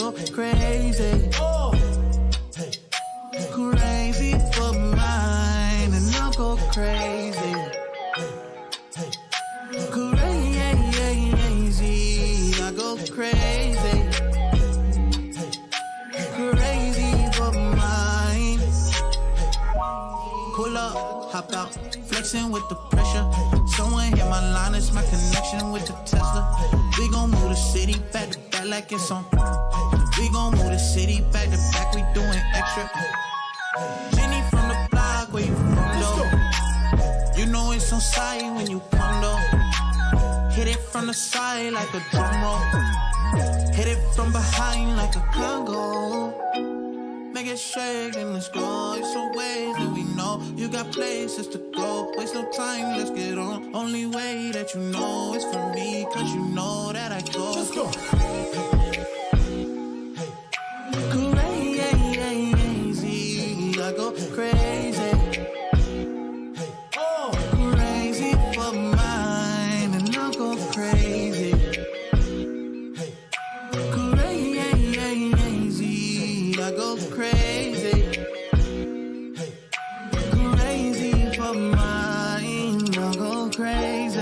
go crazy. Crazy for mine, and I'll go crazy. Crazy, I go crazy. Crazy for mine. Pull up, hop out, flexing with the pressure. Someone hit my line, it's my connection with the Tesla. We gon' move the city back to back like it's on. We gon' move the city back to back, we doing extra. Jenny from the block, where you from though? You know it's on side when you come though. Hit it from the side like a drum roll. Hit it from behind like a Congo. Make it shake and let's go. It's some ways that we know. You got places to go. Waste no time, let's get on. Only way that you know is for me, cause you know that I go. Let's go. Crazy, I go crazy. Crazy for mine, and I'll go crazy. Crazy, I go crazy. Crazy for mine, I'll go crazy.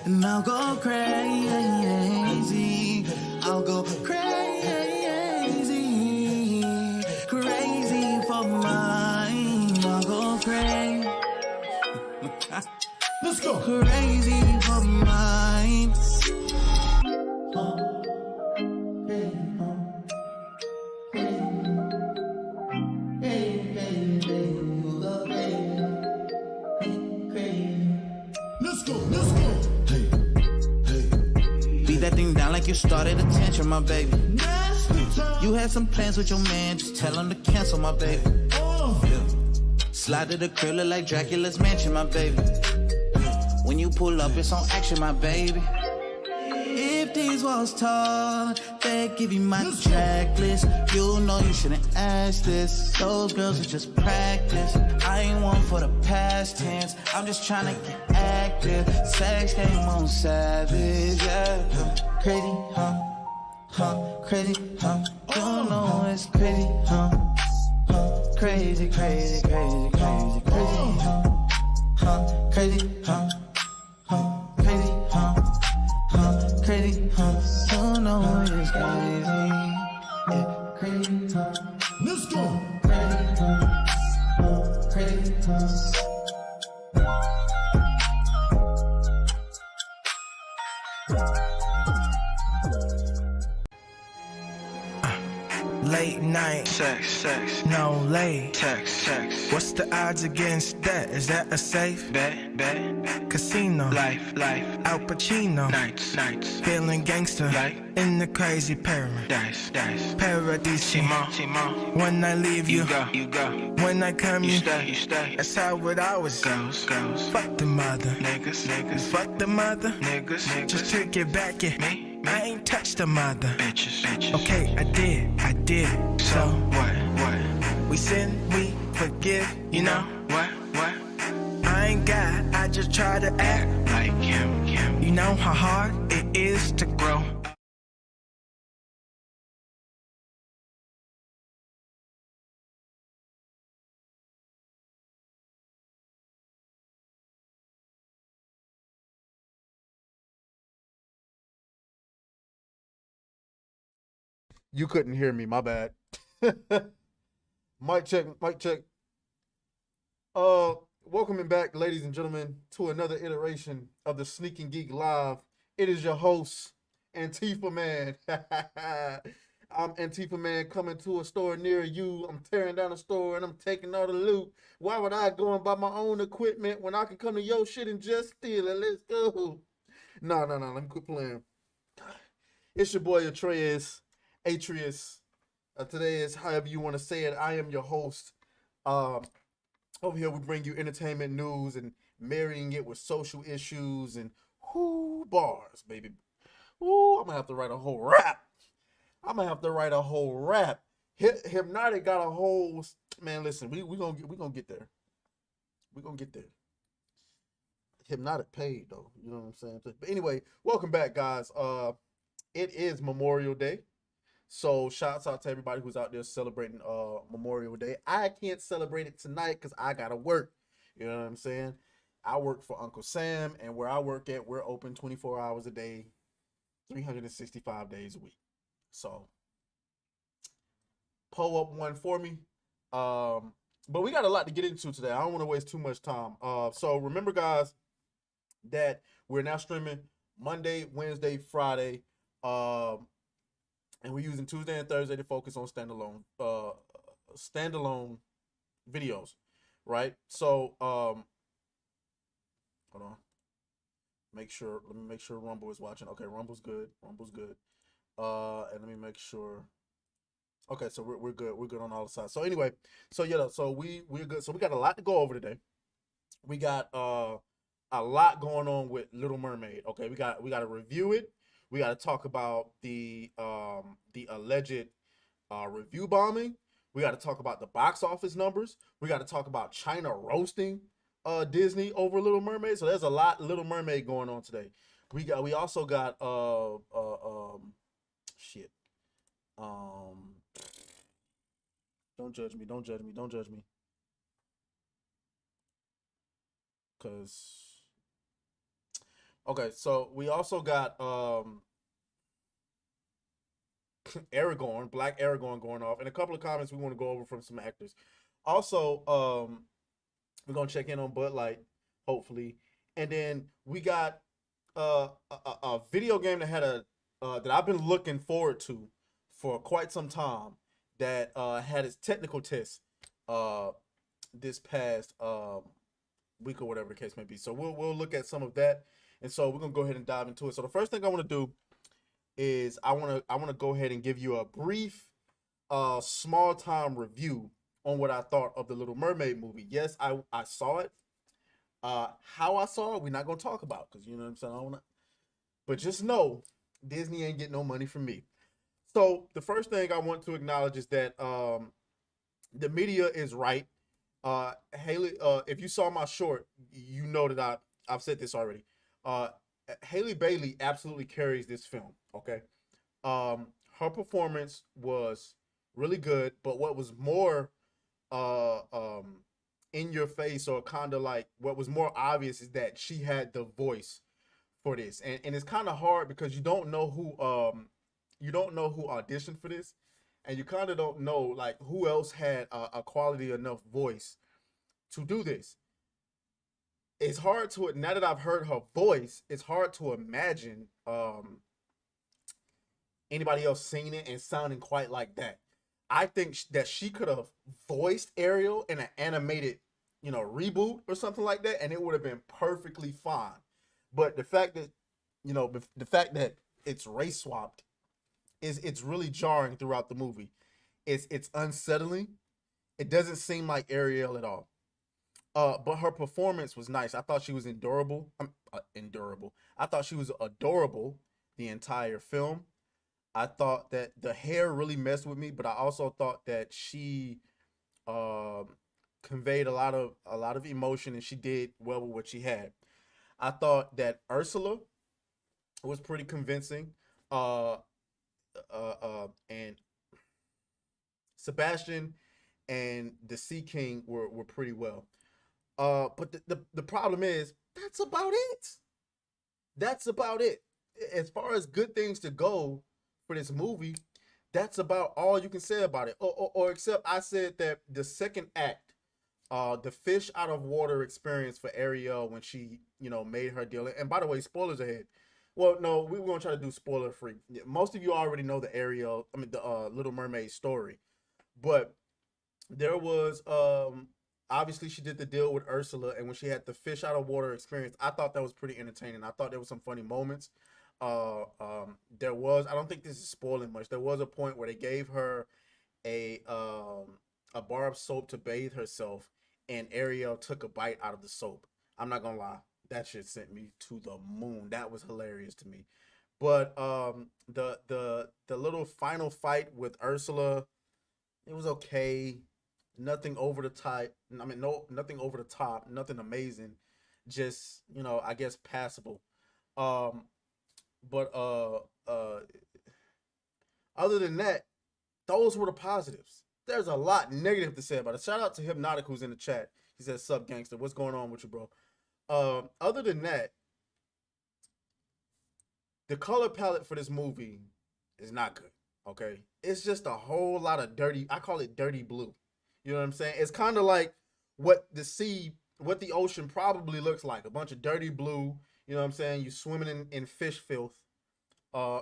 And I'll go crazy. I'll go crazy. Crazy for mine, I'll go crazy. Let's go. Crazy for mine. Let's go, let's go. Hey, hey. Beat that thing down like you started attention, my baby. You had some plans with your man, just tell him to cancel, my baby. Yeah. Slide to the crib, look like Dracula's mansion, my baby. When you pull up, it's on action, my baby. If these walls tall, they give you my checklist. You know you shouldn't ask this. Those girls are just practice. I ain't one for the past tense. I'm just trying to get active. Sex game on savage, yeah. Crazy, huh? Crazy, huh? You know it's crazy, huh? Crazy, crazy, crazy, crazy, crazy, crazy, crazy, crazy, you know it's crazy, yeah, crazy, let's go, crazy, crazy, Late night, sex, no late, text. What's the odds against that? Is that a safe Bet, casino? life, Al Pacino, nights, feeling gangster, like in the crazy pyramid, dice, paradise. Timo, When I leave you, you go, when I come you you stay, That's how it always goes, Fuck the mother, niggas, fuck the mother, niggas, just to get back at me, I ain't touched the mother. bitches, Okay, I did. So what, We sin, we forgive, you know. what, I ain't God, I just try to act like him, You know how hard it is to grow. You couldn't hear me, my bad. Mic check, mic check. Welcoming back, ladies and gentlemen, to another iteration of the SNEEK and GEEK Live. It is your host, Antifa Man. I'm Antifa Man coming to a store near you. I'm tearing down a store and I'm taking all the loot. Why would I go and buy my own equipment when I can come to your shit and just steal it? Let's go. No, let me quit playing. It's your boy Atreus. Today is however you want to say it. I am your host. Over here we bring you entertainment news and marrying it with social issues and bars, baby. I'm gonna have to write a whole rap. Hypnotic got a whole man. Listen, we gonna get there. We gonna get there. Hypnotic paid though. You know what I'm saying? But anyway, welcome back, guys. It is Memorial Day. So shouts out to everybody who's out there celebrating Memorial Day. I can't celebrate it tonight because I gotta work. You know what I'm saying? I work for Uncle Sam, and where I work at, we're open 24 hours a day, 365 days a week. So pull up one for me. But we got a lot to get into today. I don't want to waste too much time. So remember, guys, that we're now streaming Monday, Wednesday, Friday, and we're using Tuesday and Thursday to focus on standalone videos, right? So hold on, let me make sure Rumble is watching. Okay, Rumble's good. And let me make sure. Okay, so we're good. We're good on all the sides. So anyway, so yeah, so we're good. So we got a lot to go over today. We got a lot going on with Little Mermaid. Okay, we got to review it. We got to talk about the alleged review bombing. We got to talk about the box office numbers. We got to talk about China roasting Disney over Little Mermaid. So there's a lot Little Mermaid going on today. We also got shit. Don't judge me. Cause okay, so we also got Aragorn, Black Aragorn going off, and a couple of comments we want to go over from some actors. Also, we're gonna check in on Bud Light, hopefully, and then we got a video game that had that I've been looking forward to for quite some time, that had its technical test this past week or whatever the case may be. So we'll look at some of that, and so we're gonna go ahead and dive into it. So the first thing I want to do is I want to go ahead and give you a brief small time review on what I thought of the Little Mermaid movie. Yes, I saw it. How I saw it, we're not gonna talk about, because you know what I'm saying. I don't wanna, but just know Disney ain't getting no money from me. So the first thing I want to acknowledge is that the media is right. Haley, if you saw my short, you know that I've said this already. Haley Bailey absolutely carries this film. Okay, her performance was really good, but what was more in your face, or kind of like what was more obvious, is that she had the voice for this, and it's kind of hard because you don't know who auditioned for this, and you kind of don't know like who else had a quality enough voice to do this. It's hard to, now that I've heard her voice, it's hard to imagine anybody else singing it and sounding quite like that. I think that she could have voiced Ariel in an animated, reboot or something like that, and it would have been perfectly fine. But the fact that it's race swapped it's really jarring throughout the movie. It's unsettling. It doesn't seem like Ariel at all. But her performance was nice. I thought she was endurable. Endurable. I thought she was adorable the entire film. I thought that the hair really messed with me, but I also thought that she conveyed a lot of emotion, and she did well with what she had. I thought that Ursula was pretty convincing. And Sebastian and the Sea King were pretty well. But the problem is, that's about it. That's about it. As far as good things to go for this movie, that's about all you can say about it. Or except I said that the second act, the fish out of water experience for Ariel when she, made her deal. And by the way, spoilers ahead. Well, no, we're gonna try to do spoiler free. Most of you already know the Little Mermaid story, but there was obviously she did the deal with Ursula, and when she had the fish out of water experience, I thought that was pretty entertaining. I thought there was some funny moments. There was, I don't think this is spoiling much. There was a point where they gave her a bar of soap to bathe herself, and Ariel took a bite out of the soap. I'm not gonna lie, that shit sent me to the moon. That was hilarious to me. But the little final fight with Ursula, it was okay. Nothing over the top. Nothing over the top. Nothing amazing. Just, I guess passable. But Other than that, those were the positives. There's a lot negative to say about it. Shout out to Hypnotic who's in the chat. He says, "Sub gangster, what's going on with you, bro?" Other than that, the color palette for this movie is not good. Okay, it's just a whole lot of dirty. I call it dirty blue. You know what I'm saying? It's kind of like what the ocean probably looks like. A bunch of dirty blue. You know what I'm saying? You swimming in fish filth. Uh,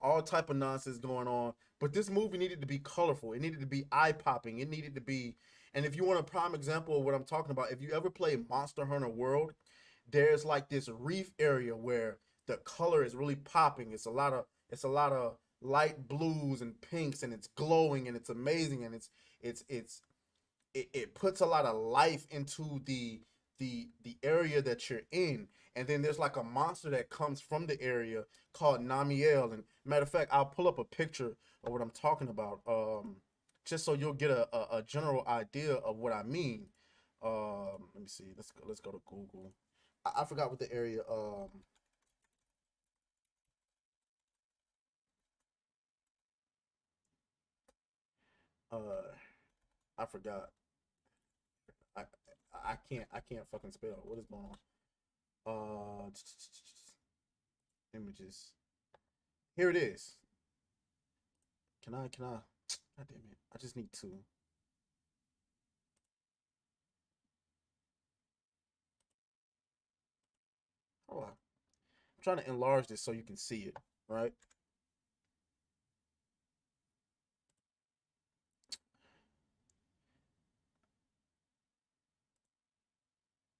all type of nonsense going on. But this movie needed to be colorful. It needed to be eye popping. It needed to be. And if you want a prime example of what I'm talking about, if you ever play Monster Hunter World, there's like this reef area where the color is really popping. It's a lot of light blues and pinks, and it's glowing and it's amazing, and it puts a lot of life into the area that you're in. And then there's like a monster that comes from the area called Namiel. And matter of fact, I'll pull up a picture of what I'm talking about, just so you'll get a general idea of what I mean. Let me see. Let's go to Google. I forgot what the area. I forgot. I I can't fucking spell. What is going on? Images. Here it is. Can I? God damn it! I just need two. Hold on. I'm trying to enlarge this so you can see it. Right.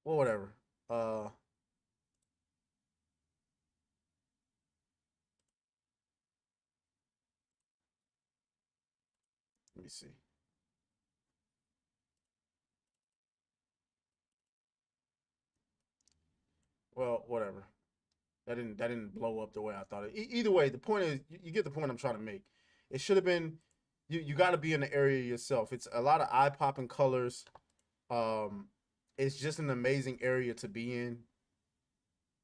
Well, whatever. Let me see. Well, whatever. That didn't blow up the way I thought it. Either way, the point is, you get the point I'm trying to make. It should have been. You got to be in the area yourself. It's a lot of eye popping colors. Um, it's just an amazing area to be in.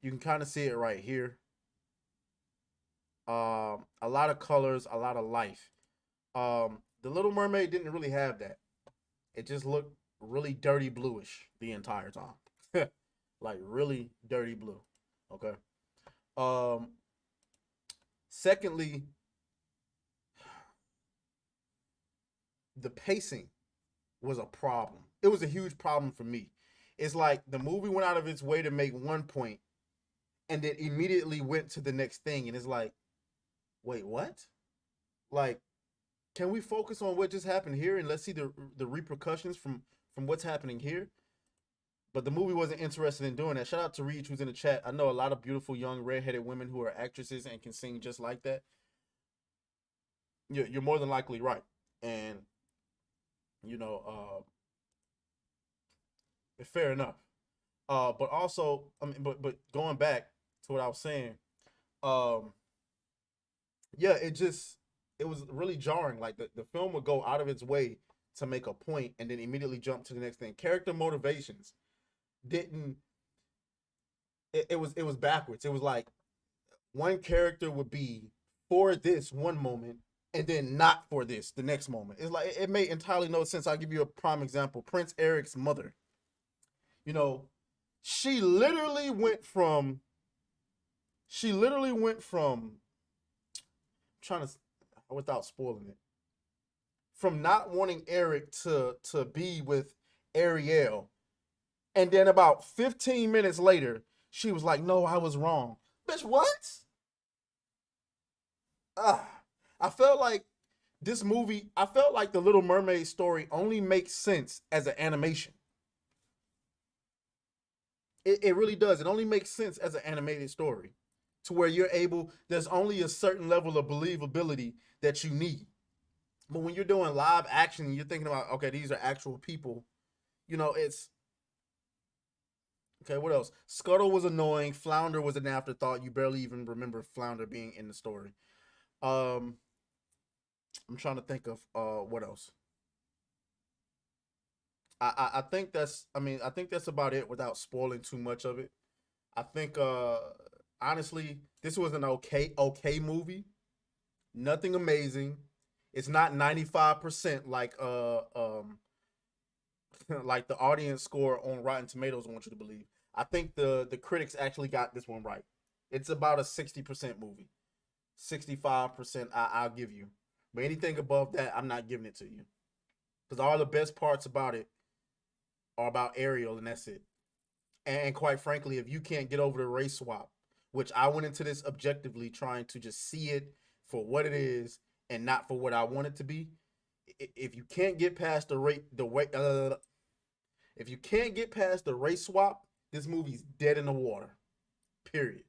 You can kind of see it right here. A lot of colors, a lot of life. The Little Mermaid didn't really have that. It just looked really dirty bluish the entire time, like really dirty blue. Okay. Um, Secondly, the pacing was a problem. It was a huge problem for me. It's like the movie went out of its way to make one point and then immediately went to the next thing. And it's like, wait, what? Like, can we focus on what just happened here and let's see the repercussions from what's happening here? But the movie wasn't interested in doing that. Shout out to Reach who's in the chat. I know a lot of beautiful young redheaded women who are actresses and can sing just like that. You're more than likely right. And you know, fair enough. But also, I mean, but going back to what I was saying, um, yeah, it was really jarring. Like the film would go out of its way to make a point and then immediately jump to the next thing. Character motivations didn't. It was backwards. It was like one character would be for this one moment and then not for this the next moment. It's like it made entirely no sense. I'll give you a prime example. Prince Eric's mother. You know, she literally went from trying to, without spoiling it, from not wanting Eric to be with Ariel, and then about 15 minutes later she was like, no, I was wrong. Bitch, what? Ah, I felt like I felt like the Little Mermaid story only makes sense as an animation. It really does. It only makes sense as an animated story, to where there's only a certain level of believability that you need. But when you're doing live action and you're thinking about, okay, these are actual people, it's okay. What else? Scuttle was annoying. Flounder was an afterthought. You barely even remember Flounder being in the story. Um, I'm trying to think of what else. I think I think that's about it without spoiling too much of it. I think honestly, this was an okay movie. Nothing amazing. It's not 95% like the audience score on Rotten Tomatoes I want you to believe. I think the critics actually got this one right. It's about a 60% movie. 65% I'll give you. But anything above that, I'm not giving it to you. Because all the best parts about it are about Ariel, and that's it. And quite frankly, if you can't get over the race swap, which I went into this objectively trying to just see it for what it is and not for what I want it to be. If you can't get past if you can't get past the race swap, this movie's dead in the water. Period.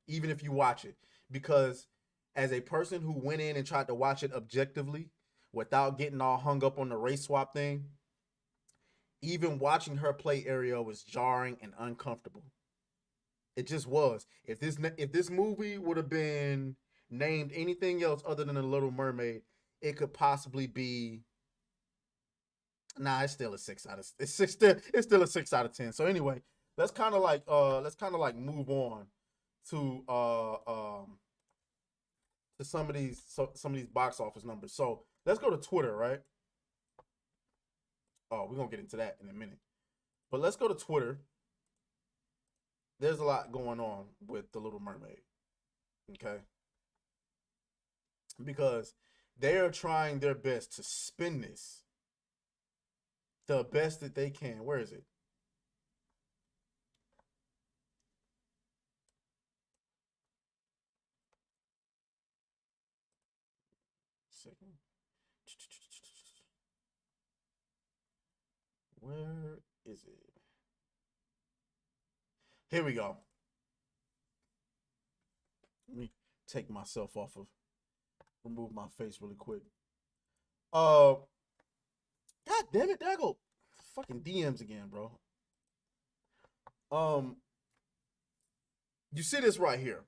Even if you watch it, because as a person who went in and tried to watch it objectively without getting all hung up on the race swap thing, even watching her play Ariel was jarring and uncomfortable. It just was. If this movie would have been named anything else other than The Little Mermaid, it could possibly be. Nah, it's still a 6 out of it's still a 6 out of 10. So anyway, let's kind of like move on to some of these box office numbers. So let's go to Twitter, right? Oh, we're gonna get into that in a minute. But let's go to Twitter. There's a lot going on with The Little Mermaid. Okay. Because they are trying their best to spin this the best that they can. Where is it? Second. Where is it? Here we go. Let me take myself off of, remove my face really quick. God damn it, there I go. Fucking DMs again, bro. You see this right here.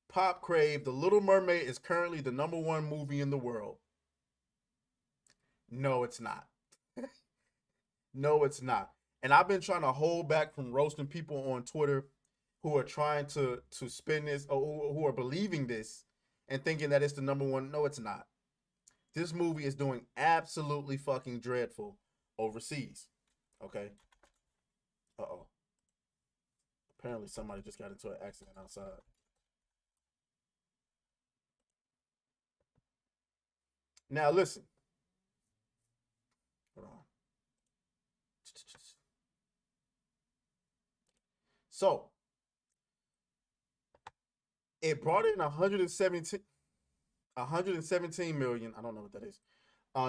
Pop Crave, The Little Mermaid is currently the #1 movie in the world. No, it's not. No, it's not. And I've been trying to hold back from roasting people on Twitter who are trying to spin this, or who are believing this and thinking that it's the #1. No, it's not. This movie is doing absolutely fucking dreadful overseas. Okay? Uh-oh. Apparently somebody just got into an accident outside. Now listen. Hold on. So, it brought in 117 million. I don't know what that is.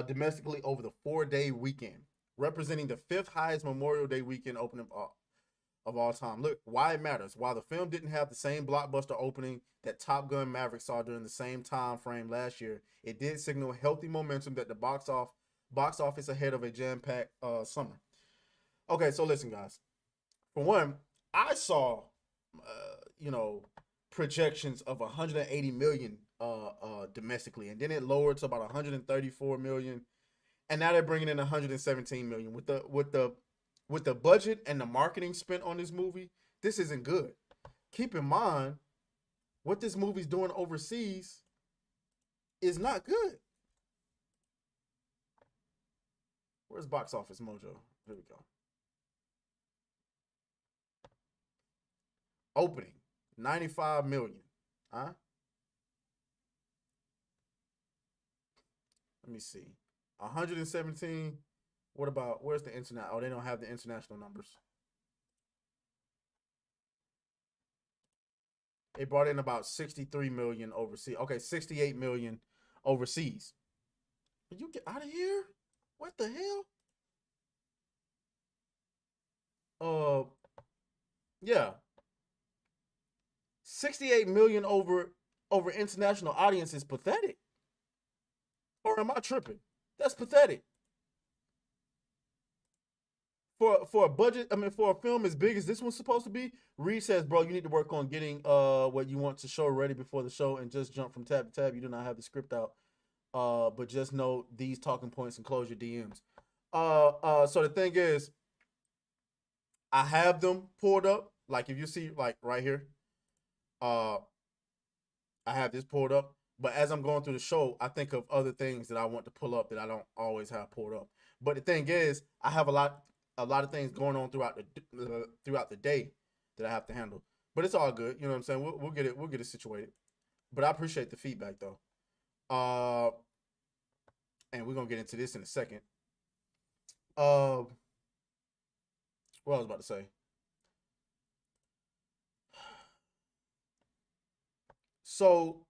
Domestically over the 4-day weekend, representing the 5th highest Memorial Day weekend opening of all time. Look, why it matters. While the film didn't have the same blockbuster opening that Top Gun Maverick saw during the same time frame last year, it did signal healthy momentum that the box office ahead of a jam-packed summer. Okay, so listen, guys. For one, I saw, projections of 180 million domestically, and then it lowered to about 134 million, and now they're bringing in 117 million with the budget and the marketing spent on this movie. This isn't good. Keep in mind, what this movie's doing overseas is not good. Where's Box Office Mojo? Here we go. Opening 95 million. Huh? Let me see. 117. What about, where's the internet? Oh, they don't have the international numbers. They brought in about 63 million overseas. Okay, 68 million overseas. You get out of here? What the hell? Yeah. 68 million over international audience is pathetic. Or am I tripping? That's pathetic. For a budget, for a film as big as this one's supposed to be, Reed says, bro, you need to work on getting what you want to show ready before the show and just jump from tab to tab. You do not have the script out. But just know these talking points and close your DMs. So the thing is, I have them pulled up. Like if you see, like right here, I have this pulled up, but as I'm going through the show, I think of other things that I want to pull up that I don't always have pulled up. But the thing is, I have a lot of things going on throughout the day that I have to handle. But it's all good. You know what I'm saying? We'll get it situated. But I appreciate the feedback though. Uh, and we're gonna get into this in a second. Uh, what I was about to say. So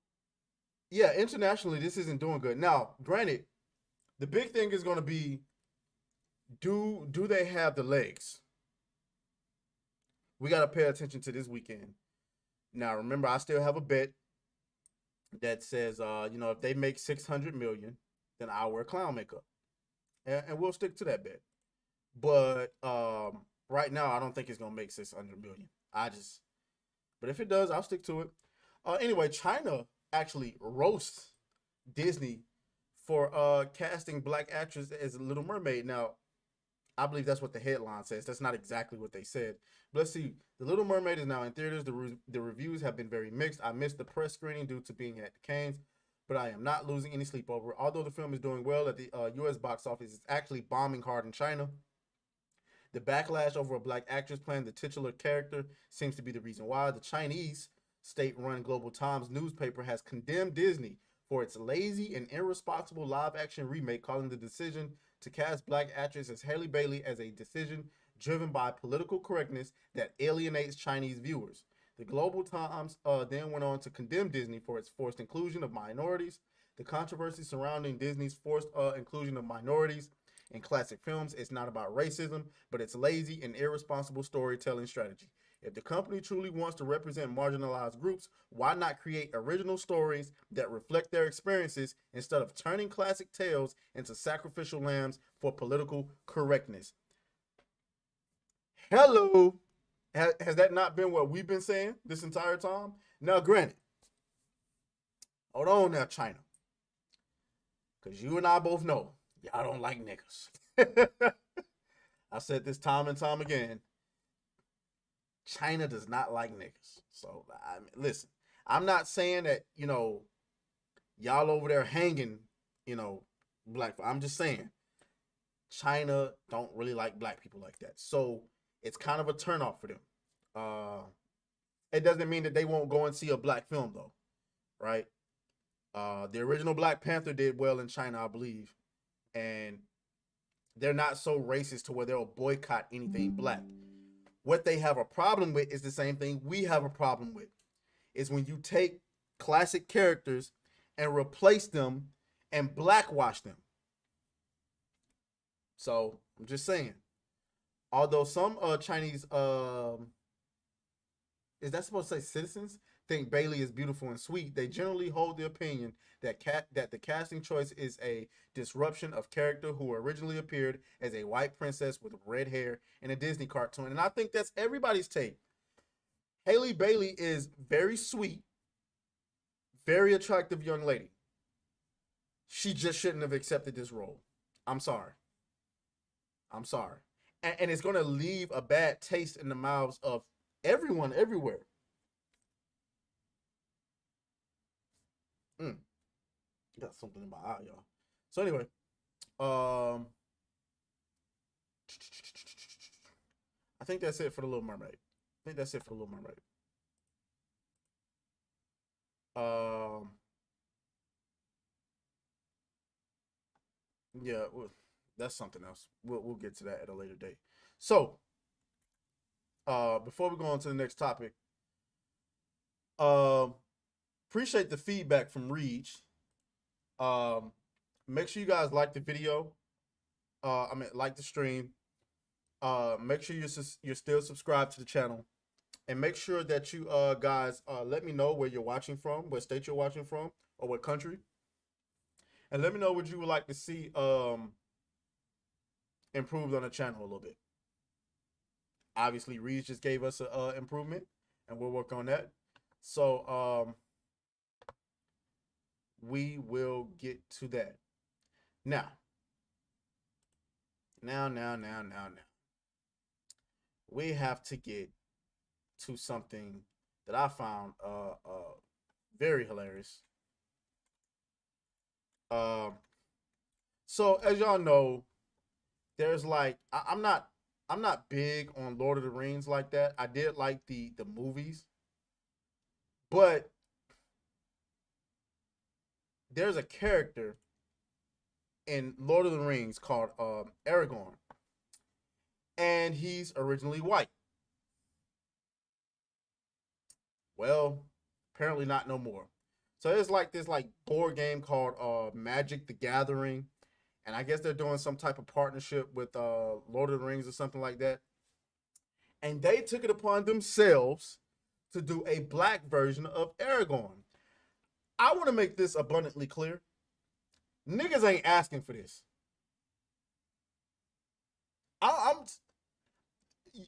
yeah, internationally, this isn't doing good. Now, granted, the big thing is going to be do they have the legs? We got to pay attention to this weekend. Now, remember, I still have a bet that says, if they make 600 million, then I'll wear clown makeup, and we'll stick to that bet. But right now, I don't think it's going to make 600 million. But if it does, I'll stick to it. Anyway, China actually roasts Disney for casting black actress as Little Mermaid. Now, I believe that's what the headline says. That's not exactly what they said. But let's see. The Little Mermaid is now in theaters. The reviews have been very mixed. I missed the press screening due to being at the Cannes, but I am not losing any sleep over it. Although the film is doing well at the U.S. box office, it's actually bombing hard in China. The backlash over a black actress playing the titular character seems to be the reason why. The Chinese state-run Global Times newspaper has condemned Disney for its lazy and irresponsible live-action remake, calling the decision to cast black actress as Halle Bailey as a decision driven by political correctness that alienates Chinese viewers. The Global Times then went on to condemn Disney for its forced inclusion of minorities. The controversy surrounding Disney's forced inclusion of minorities in classic films is not about racism, but its lazy and irresponsible storytelling strategy. If the company truly wants to represent marginalized groups, why not create original stories that reflect their experiences instead of turning classic tales into sacrificial lambs for political correctness? Hello. Has that not been what we've been saying this entire time? Now, granted, hold on now, China. Because you and I both know y'all don't like niggas. I said this time and time again. China does not like niggas. So, listen, I'm not saying that, y'all over there hanging, black. I'm just saying China don't really like black people like that. So, it's kind of a turnoff for them. It doesn't mean that they won't go and see a black film, though, right? The original Black Panther did well in China, I believe. And they're not so racist to where they'll boycott anything black. What they have a problem with is the same thing we have a problem with. Is when you take classic characters and replace them and blackwash them. So, I'm just saying. Although some Chinese, is that supposed to say citizens, think Bailey is beautiful and sweet, they generally hold the opinion that the casting choice is a disruption of character who originally appeared as a white princess with red hair in a Disney cartoon. And I think that's everybody's take. Halle Bailey is very sweet, very attractive young lady. She just shouldn't have accepted this role. I'm sorry. I'm sorry. And it's going to leave a bad taste in the mouths of everyone everywhere. Got something in my eye, y'all. So anyway, I think that's it for the Little Mermaid. Yeah, that's something else. We'll get to that at a later date. So, before we go on to the next topic, appreciate the feedback from Reach. Make sure you guys like the video. Like the stream. Make sure you're still subscribed to the channel, and make sure that you guys let me know where you're watching from, what state you're watching from, or what country, and let me know what you would like to see improved on the channel a little bit. Obviously, Reed just gave us an improvement, and we'll work on that. So we will get to that. Now. We have to get to something that I found Very hilarious. Um, so as y'all know, there's like I'm not big on Lord of the Rings like that. I did like the movies, but there's a character in Lord of the Rings called Aragorn, and he's originally white. Well, apparently not no more. So it's like this like board game called Magic the Gathering, and I guess they're doing some type of partnership with Lord of the Rings or something like that. And they took it upon themselves to do a black version of Aragorn. I want to make this abundantly clear. Niggas ain't asking for this. I'm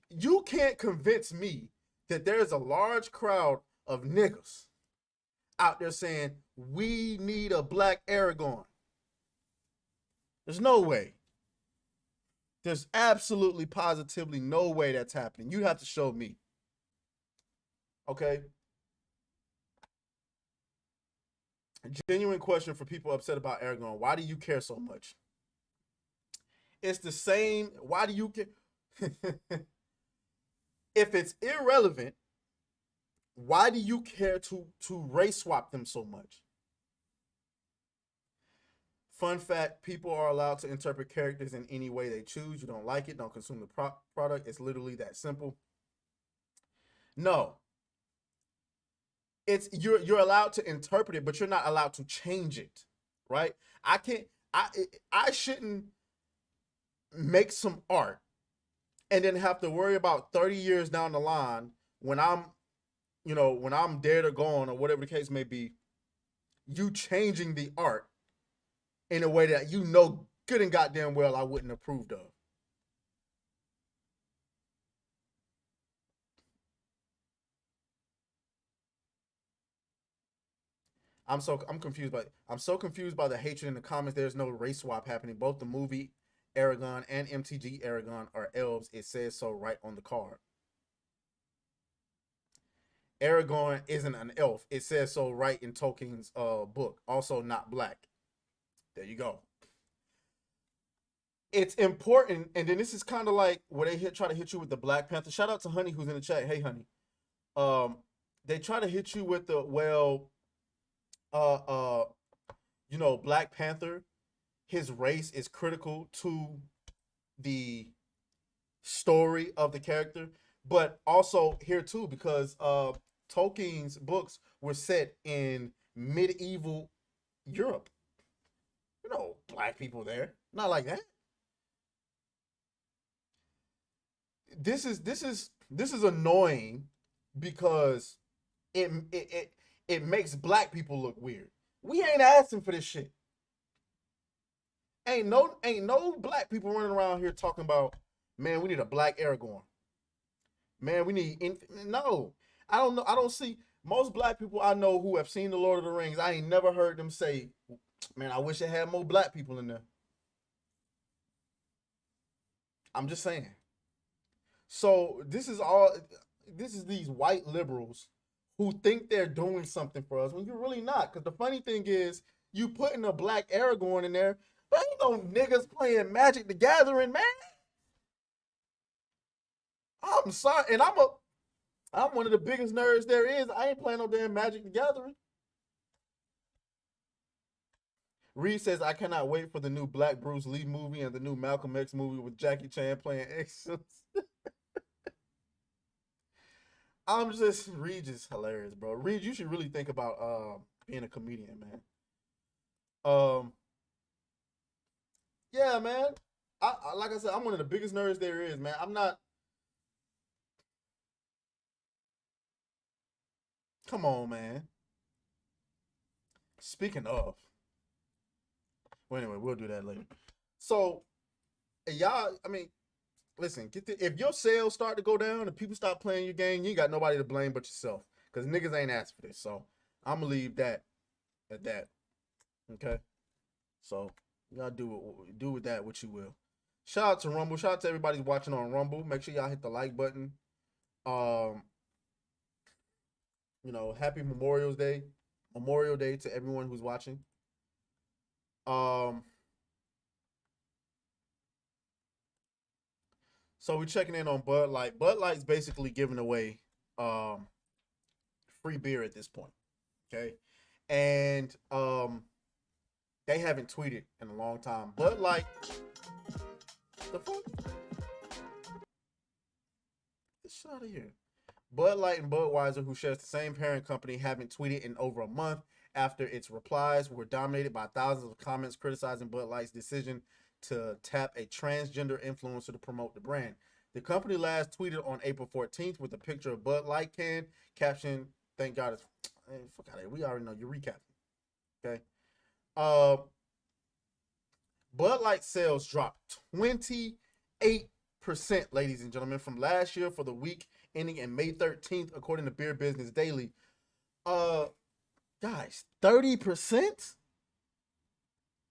you can't convince me that there's a large crowd of niggas out there saying we need a black Aragorn. There's no way. There's absolutely positively no way that's happening. You have to show me. Okay? A genuine question for people upset about Aragorn. Why do you care so much? It's the same. Why do you care? If it's irrelevant, why do you care to race swap them so much? Fun fact, people are allowed to interpret characters in any way they choose. You don't like it, don't consume the product. It's literally that simple. No. It's you're allowed to interpret it, but you're not allowed to change it, right? I shouldn't make some art and then have to worry about 30 years down the line when I'm dead or gone or whatever the case may be, you changing the art in a way that you know good and goddamn well I wouldn't approve of. I'm so confused by the hatred in the comments. There's no race swap happening. Both the movie Aragorn and MTG Aragorn are elves. It says so right on the card. Aragorn isn't an elf. It says so right in Tolkien's book. Also not black. There you go. It's important, and then this is kind of like where they try to hit you with the Black Panther. Shout out to Honey who's in the chat. Hey, Honey. They try to hit you with the Black Panther, his race is critical to the story of the character, but also here too because Tolkien's books were set in medieval Europe. Black people there, not like that. This is annoying because it makes black people look weird. We ain't asking for this shit. Ain't no black people running around here talking about, man, we need a black Aragorn. Man, we need no. I don't know. I don't see most black people I know who have seen the Lord of the Rings. I ain't never heard them say, man, I wish I had more black people in there. I'm just saying. So this is these white liberals who think they're doing something for us when you're really not. Because the funny thing is, you putting a black Aragorn in there, but ain't no niggas playing Magic the Gathering, man. I'm sorry, and I'm one of the biggest nerds there is. I ain't playing no damn Magic the Gathering. Reed says, I cannot wait for the new Black Bruce Lee movie and the new Malcolm X movie with Jackie Chan playing X. Reed is hilarious, bro. Reed, you should really think about being a comedian, man. Yeah, man. I like I said, I'm one of the biggest nerds there is, man. I'm not. Come on, man. Speaking of. Well, anyway, we'll do that later. So, y'all, I mean, listen, if your sales start to go down and people stop playing your game, you ain't got nobody to blame but yourself. Because niggas ain't asked for this. So, I'm going to leave that at that. Okay? So, y'all do with that what you will. Shout out to Rumble. Shout out to everybody watching on Rumble. Make sure y'all hit the like button. Happy Memorial Day. Memorial Day to everyone who's watching. So we're checking in on Bud Light. Bud Light's basically giving away um free beer at this point. Okay. And they haven't tweeted in a long time. Bud Light, the fuck? Get this out of here. Bud Light and Budweiser, who shares the same parent company, haven't tweeted in over a month after its replies were dominated by thousands of comments criticizing Bud Light's decision to tap a transgender influencer to promote the brand. The company last tweeted on April 14th with a picture of Bud Light can, caption, "Thank God it's hey, fuck out of here. We already know you're recapping." Okay. Bud Light sales dropped 28%, ladies and gentlemen, from last year for the week ending in May 13th, according to Beer Business Daily. Guys, 30%?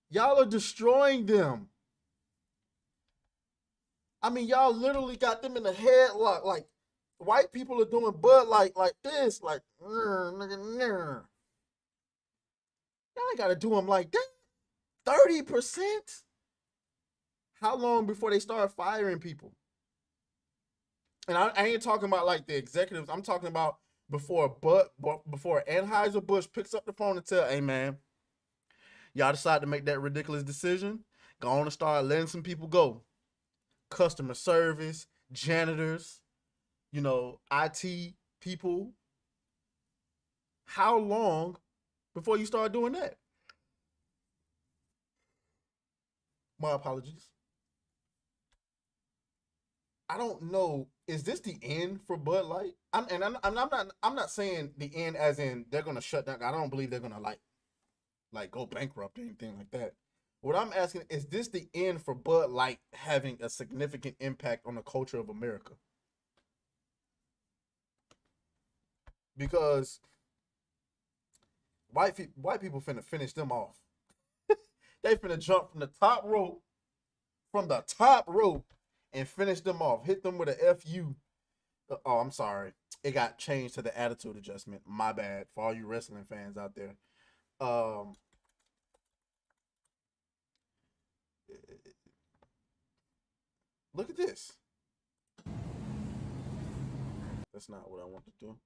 Y'all are destroying them. I mean, y'all literally got them in the headlock. Like, white people are doing Bud Light like this. Like, nigga. Y'all ain't got to do them like that. 30%? How long before they start firing people? And I ain't talking about like the executives. I'm talking about before Anheuser-Busch picks up the phone and tell, "Hey man, y'all decide to make that ridiculous decision. Go on and start letting some people go. Customer service, janitors, IT people." How long before you start doing that? My apologies. I don't know. Is this the end for Bud Light? I'm not saying the end as in they're gonna shut down. I don't believe they're gonna like go bankrupt or anything like that. What I'm asking, is this the end for Bud Light having a significant impact on the culture of America? Because white people finna finish them off. They finna jump from the top rope and finish them off. Hit them with a FU. Oh, I'm sorry. It got changed to the attitude adjustment. My bad for all you wrestling fans out there. Look at this. That's not what I want to do.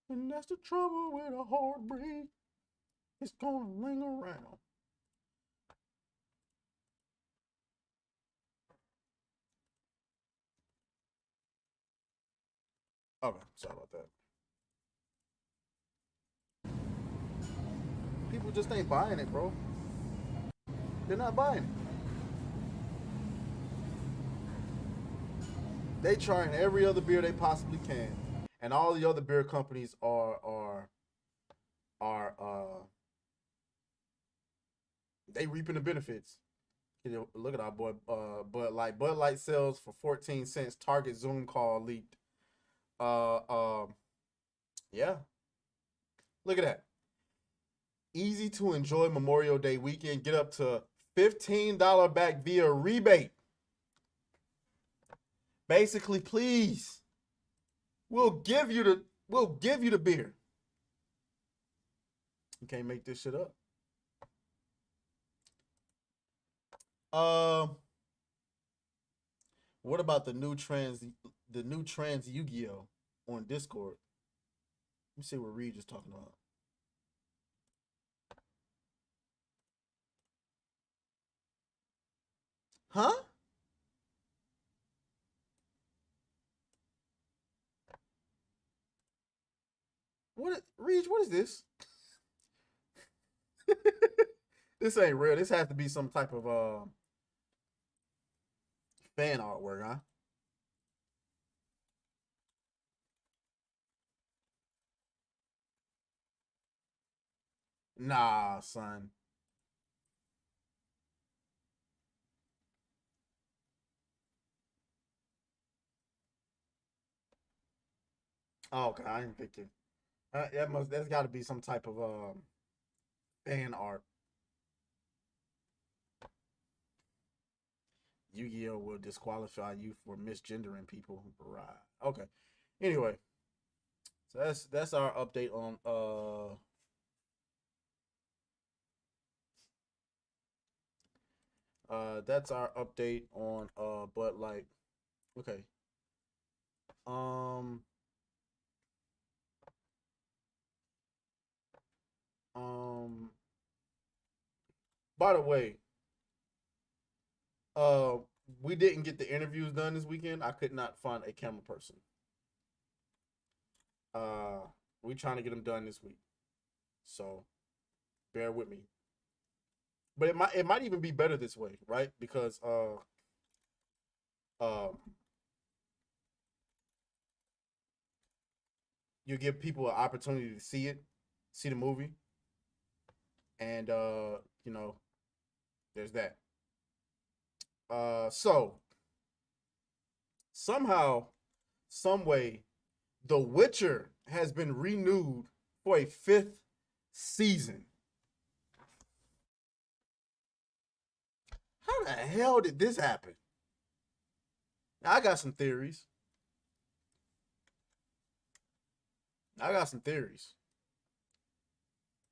And that's the trouble with a heartbreak. It's gonna linger around. Okay, sorry about that. People just ain't buying it, bro. They're not buying it. They trying every other beer they possibly can, and all the other beer companies are they reaping the benefits. Look at our boy Bud Light. Bud Light sells for 14 cents. Target Zoom call leaked. Yeah. Look at that. Easy to enjoy Memorial Day weekend. Get up to $15 back via rebate. Basically, please, we'll give you the beer. You can't make this shit up. What about the new trans Yu-Gi-Oh on Discord? Let me see what Reed is talking about. Huh? Reed, what is this? This ain't real. This has to be some type of fan artwork, huh? Nah, son. Oh, okay, I didn't think it. That's got to be some type of fan art. Yu-Gi-Oh will disqualify you for misgendering people. Right. Okay. Anyway, So that's our update on that's our update on but like okay. Um um by the way, uh we didn't get the interviews done this weekend. I could not find a camera person. Uh we trying to get them done this week. So bear with me. But it might even be better this way, right? Because um you give people an opportunity to see the movie, and you know, there's that. So somehow, some way, The Witcher has been renewed for a fifth season. How the hell did this happen? Now, I got some theories.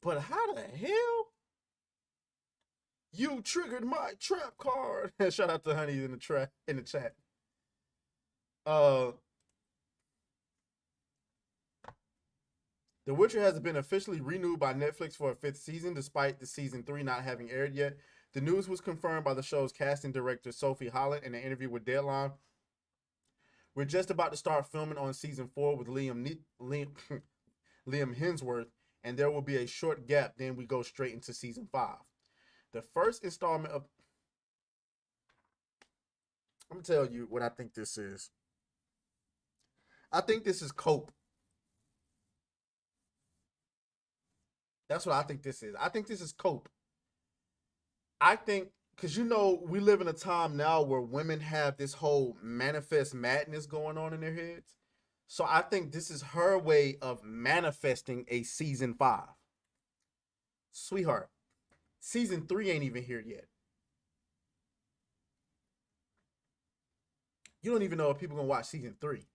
But how the hell? You triggered my trap card. Shout out to Honey in the chat. Uh The Witcher has been officially renewed by Netflix for a fifth season, despite the season 3 not having aired yet. The news was confirmed by the show's casting director Sophie Holland in an interview with Deadline. We're just about to start filming on season 4 with Liam Hemsworth, and there will be a short gap. Then we go straight into season 5. The first installment of... I'm going to tell you what I think this is. I think this is Cope. That's what I think this is. I think this is Cope. I think, because we live in a time now where women have this whole manifest madness going on in their heads. So I think this is her way of manifesting a season 5. Sweetheart, season 3 ain't even here yet. You don't even know if people gonna watch season 3.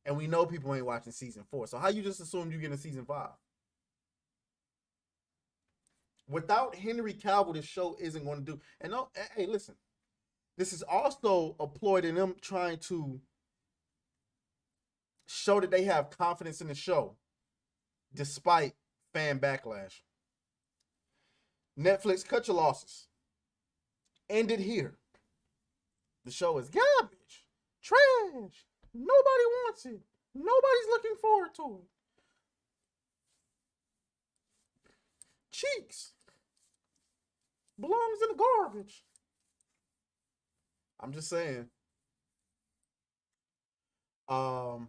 And we know people ain't watching season 4. So how you just assume you get a season 5? Without Henry Cavill, this show isn't going to do. And no, hey, listen, this is also a ploy in them trying to show that they have confidence in the show, despite fan backlash. Netflix, cut your losses. End it here. The show is garbage, trash. Nobody wants it. Nobody's looking forward to it. Cheeks belongs in the garbage. I'm just saying. When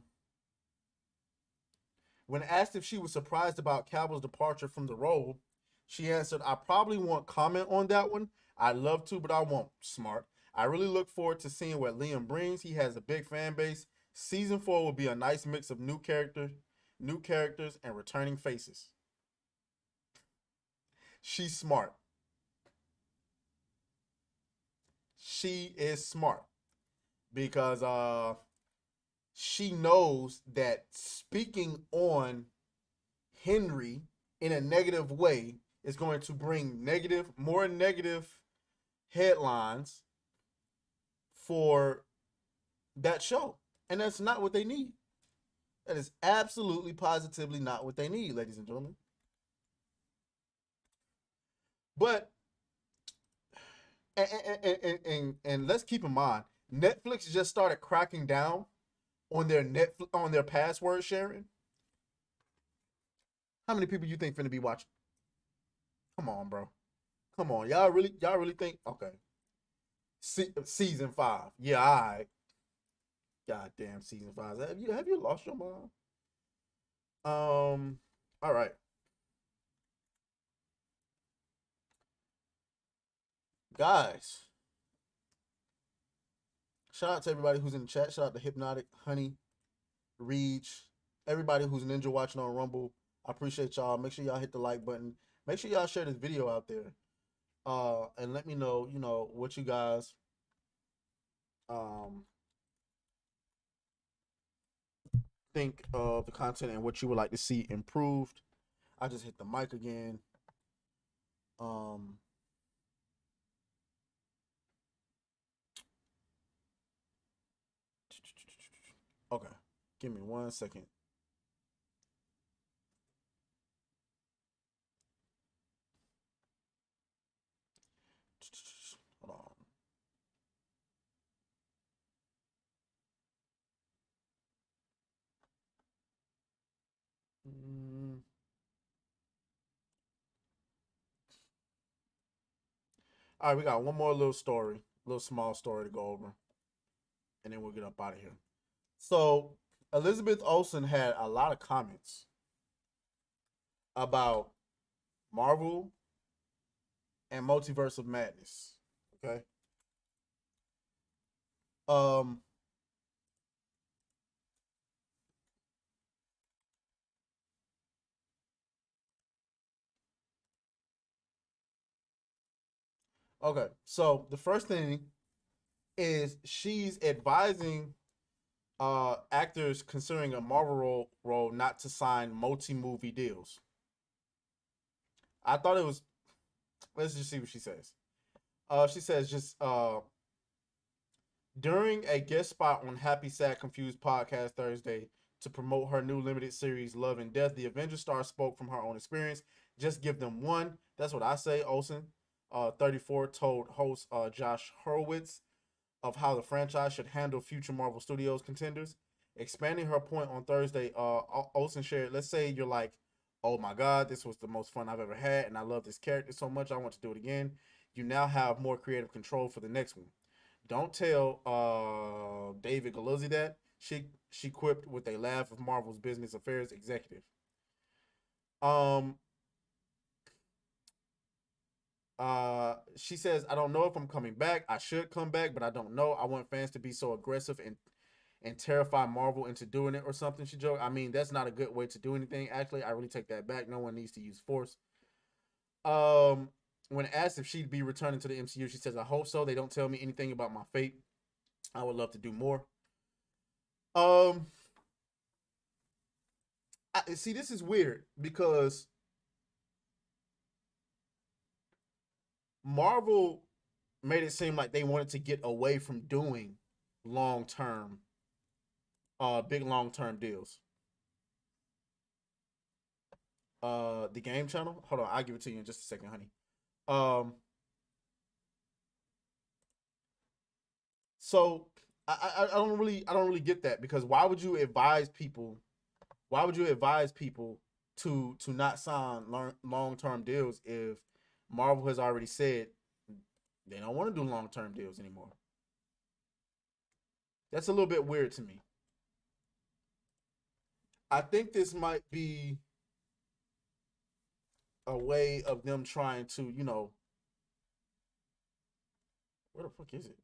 asked if she was surprised about Cavill's departure from the role, she answered, "I probably won't comment on that one. I'd love to, but I won't." Smart. "I really look forward to seeing what Liam brings. He has a big fan base. Season 4 will be a nice mix of new characters, and returning faces." She's smart. She is smart because she knows that speaking on Henry in a negative way is going to bring more negative headlines for that show. And that's not what they need. That is absolutely, positively not what they need, ladies and gentlemen. But and let's keep in mind, Netflix just started cracking down on their password sharing. How many people you think finna be watching? Come on, bro. Come on, y'all really think? Okay, season 5. Yeah, all right. Goddamn, season 5. Have you lost your mind? All right. Guys, shout out to everybody who's in the chat. Shout out to Hypnotic, Honey, Reach, everybody who's ninja watching on Rumble. I appreciate y'all. Make sure y'all hit the like button. Make sure y'all share this video out there. And let me know, what you guys think of the content and what you would like to see improved. I just hit the mic again. Okay, give me 1 second. Hold on. All right, we got one more little story, little small story to go over, and then we'll get up out of here. So Elizabeth Olsen had a lot of comments about Marvel and Multiverse of Madness. Okay. Um. Okay. So the first thing is she's advising actors considering a Marvel role not to sign multi-movie deals. I thought it was. Let's just see what she says. She says just during a guest spot on Happy Sad Confused podcast Thursday to promote her new limited series Love and Death, the Avengers star spoke from her own experience. Just give them one. That's what I say. Olsen, 34, told host Josh Horowitz of how the franchise should handle future Marvel Studios contenders. Expanding her point on Thursday, Olsen shared, let's say you're like, oh my God, this was the most fun I've ever had, and I love this character so much, I want to do it again. You now have more creative control for the next one. Don't tell David Galuzzi that. She quipped with a laugh of Marvel's business affairs executive. She says, I don't know if I'm coming back. I should come back, but I don't know. I want fans to be so aggressive and terrify Marvel into doing it or something. She joked. I mean, that's not a good way to do anything. Actually, I really take that back. No one needs to use force. When asked if she'd be returning to the MCU, she says, I hope so. They don't tell me anything about my fate. I would love to do more. See, this is weird because Marvel made it seem like they wanted to get away from doing long-term, big long-term deals. The game channel. Hold on, I'll give it to you in just a second, honey. So I don't really get that, because why would you advise people? Why would you advise people to not sign long-term deals if Marvel has already said they don't want to do long-term deals anymore? That's a little bit weird to me. I think this might be a way of them trying to, where the fuck is it?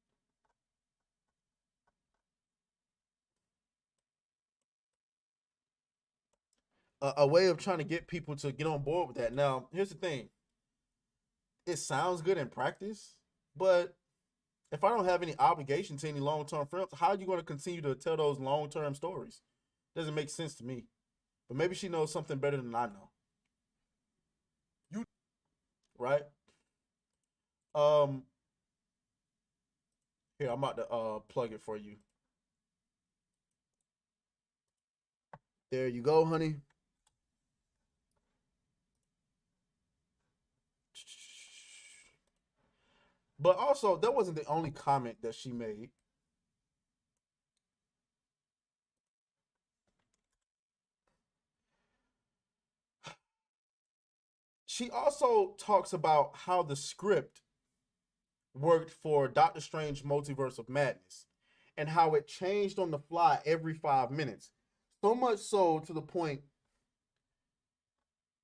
A way of trying to get people to get on board with that. Now, here's the thing. It sounds good in practice, but if I don't have any obligation to any long-term films, how are you going to continue to tell those long-term stories? Doesn't make sense to me. But maybe she knows something better than I know. Right? Here, I'm about to plug it for you. There you go, honey. But also, that wasn't the only comment that she made. She also talks about how the script worked for Doctor Strange Multiverse of Madness and how it changed on the fly every 5 minutes. So much so to the point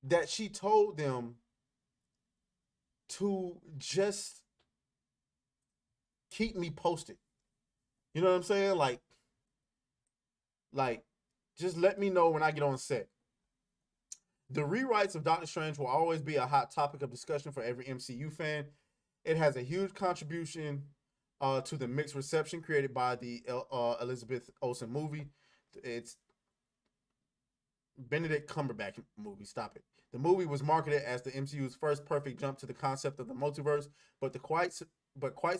that she told them to just keep me posted. You know what I'm saying? Like just let me know when I get on set. The rewrites of Doctor Strange will always be a hot topic of discussion for every MCU fan. It has a huge contribution to the mixed reception created by the Elizabeth Olsen movie. It's Benedict Cumberbatch movie. Stop it. The movie was marketed as the MCU's first perfect jump to the concept of the multiverse, but quite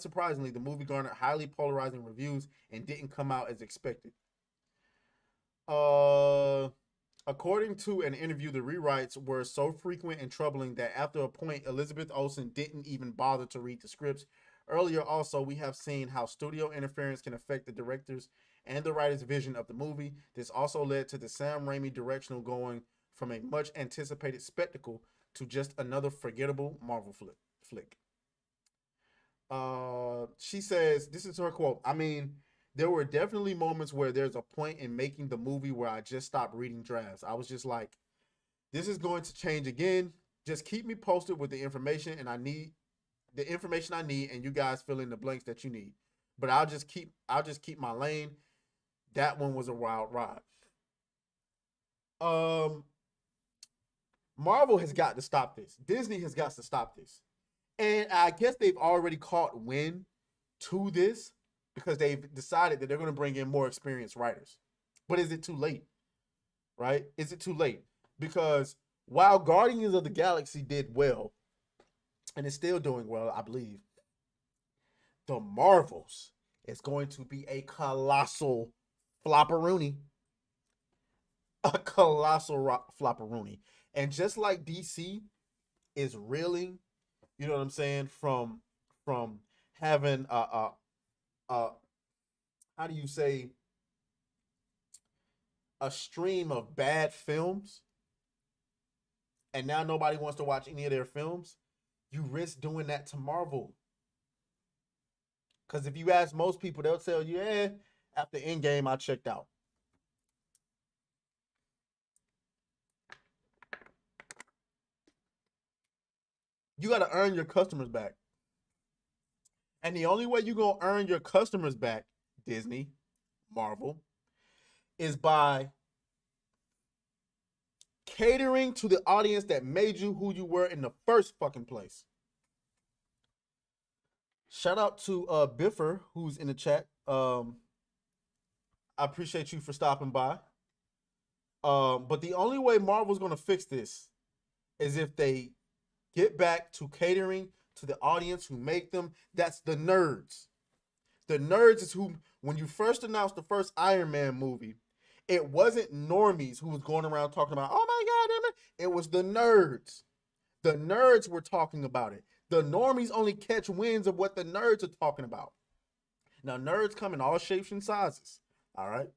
surprisingly, the movie garnered highly polarizing reviews and didn't come out as expected. According to an interview, the rewrites were so frequent and troubling that after a point, Elizabeth Olsen didn't even bother to read the scripts. Earlier, also, we have seen how studio interference can affect the director's and the writer's vision of the movie. This also led to the Sam Raimi directional going from a much anticipated spectacle to just another forgettable Marvel flick. She says, this is her quote, I mean, there were definitely moments where there's a point in making the movie where I just stopped reading drafts. I was just like, this is going to change again. Just keep me posted with the information and I need and you guys fill in the blanks that you need. But I'll just keep my lane. That one was a wild ride. Marvel has got to stop this. Disney has got to stop this. And I guess they've already caught wind to this because they've decided that they're going to bring in more experienced writers. But is it too late? Right? Is it too late? Because while Guardians of the Galaxy did well, and it's still doing well, I believe, the Marvels is going to be a colossal flopperoonie. A colossal flopperoonie. And just like DC is reeling, you know what I'm saying, from having how do you say, a stream of bad films, and now nobody wants to watch any of their films, you risk doing that to Marvel. Because if you ask most people, they'll tell you, after Endgame, I checked out. You got to earn your customers back. And the only way you're going to earn your customers back, Disney, Marvel, is by catering to the audience that made you who you were in the first fucking place. Shout out to Biffer, who's in the chat. I appreciate you for stopping by. But the only way Marvel's going to fix this is if they get back to catering to the audience who make them. That's the nerds. The nerds is who, when you first announced the first Iron Man movie, it wasn't normies who was going around talking about, oh my God, damn it. It was the nerds. The nerds were talking about it. The normies only catch winds of what the nerds are talking about. Now, nerds come in all shapes and sizes, all right?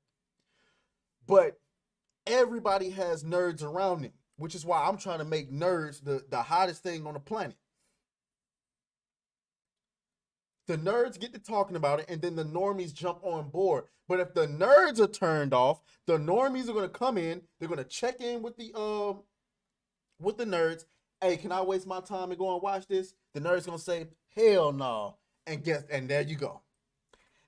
But everybody has nerds around them, which is why I'm trying to make nerds the hottest thing on the planet. The nerds get to talking about it, and then the normies jump on board. But if the nerds are turned off, the normies are going to come in. They're going to check in with the nerds. Hey, can I waste my time and go and watch this? The nerds going to say, hell no. And there you go.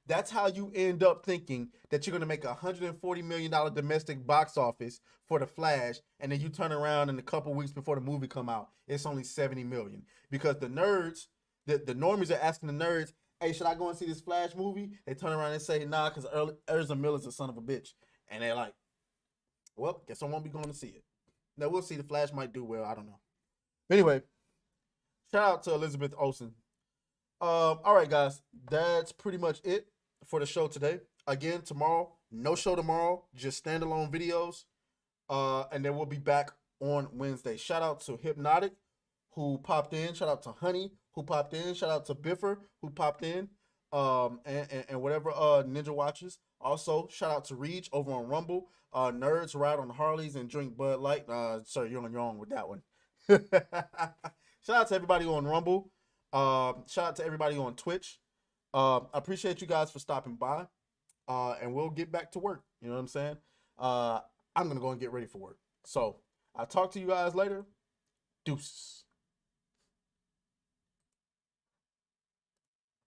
That's how you end up thinking that you're going to make $140 million domestic box office for The Flash, and then you turn around in a couple weeks before the movie come out, it's only $70 million. Because the nerds, the normies are asking the nerds, hey, should I go and see this Flash movie? They turn around and say, nah, because Ezra Miller's a son of a bitch. And they're like, well, guess I won't be going to see it. Now, we'll see. The Flash might do well. I don't know. Anyway, shout out to Elizabeth Olsen. All right, guys. That's pretty much it for the show today. Again, tomorrow, no show tomorrow, just standalone videos. And then we'll be back on Wednesday. Shout out to Hypnotic, who popped in. Shout out to Honey, who popped in. Shout out to Biffer, who popped in. And whatever Ninja watches. Also, shout out to Reach over on Rumble. Nerds ride on Harleys and drink Bud Light. Sir, you're on your own with that one. Shout out to everybody on Rumble. Shout out to everybody on Twitch. I appreciate you guys for stopping by. And we'll get back to work. You know what I'm saying? I'm going to go and get ready for work. So, I'll talk to you guys later. Deuces.